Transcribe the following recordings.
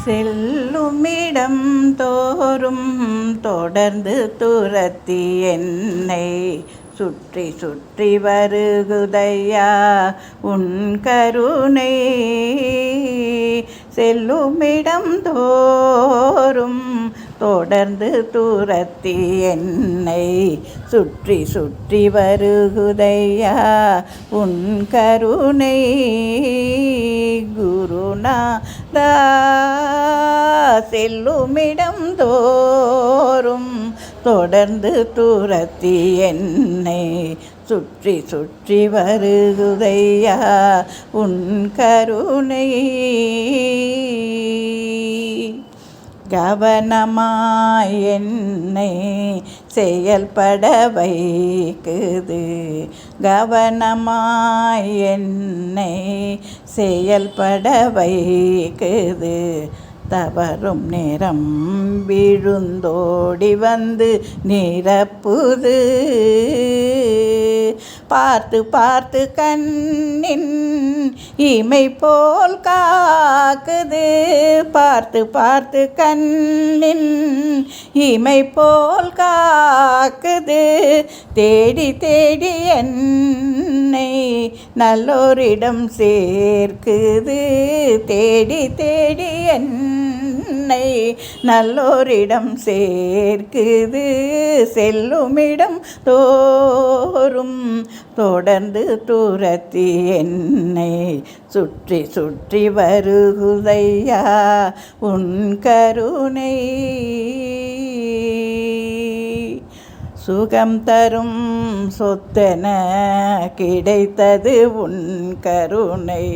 செல்லுமிடம் தோறும் தொடர்ந்து துரத்தி என்னை சுற்றி சுற்றி வருகுதையா உன் கருணை. செல்லுமிடம் தோறும் தொடர்ந்து துரத்தி என்னை சுற்றி சுற்றி வருகுதையா உன் கருணை. குருநாதா செல்லுமிடம் தோறும் தொடர்ந்து துரத்தி என்னை சுற்றி சுற்றி வருகுதையா உன் கருணை. கவனமாய் என்னை செயல்பட வைக்குது, கவனமாய் என்னை செயல்பட வைக்குது. தவறும் நேரம் விழுந்தோடி வந்து நிரப்புது. பார்த்து பார்த்து கண்ணின் இமை போல் காக்குது, பார்த்து பார்த்து கண்ணின் இமை போல் காக்குது. தேடி தேடி என்னை நல்லோரிடம் சேர்க்குது, தேடி தேடி என்னை நல்லோரிடம் சேர்க்குது. செல்லுமிடம் தோறும் தொடர்ந்து துரத்தி என்னை சுற்றி சுற்றி வருகுதையா உன் கருணை. சுகம் தரும் சொத்தென கிடைத்தது உன் கருணை,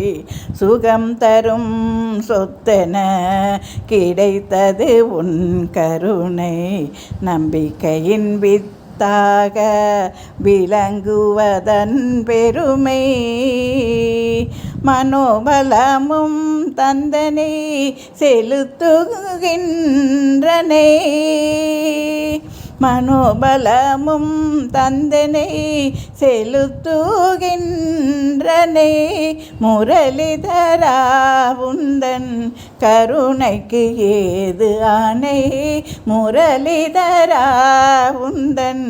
சுகம் தரும் சொத்தென கிடைத்தது உன் கருணை. நம்பிக்கையின் வித்தாக விளங்குவதன் பெருமை, மனோபலமும் தந்தனை செலுத்துகின்றனை, மனோபலமும் தந்தனை செலுத்துகின்றனை. முரளிதரா உந்தன் கருணைக்கு ஏது ஆணை, முரளிதரா உந்தன்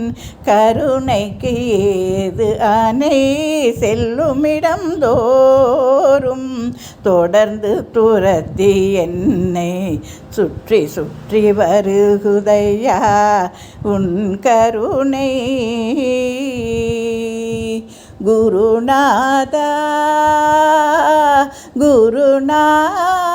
கருணைக்கு ஏது ஆணை. செல்லுமிடம் தோறும் தொடர்ந்து துரத்தி என்னை சுற்றி சுற்றி வருகுதையா உன் கருணை. குருநாதா குருநாதா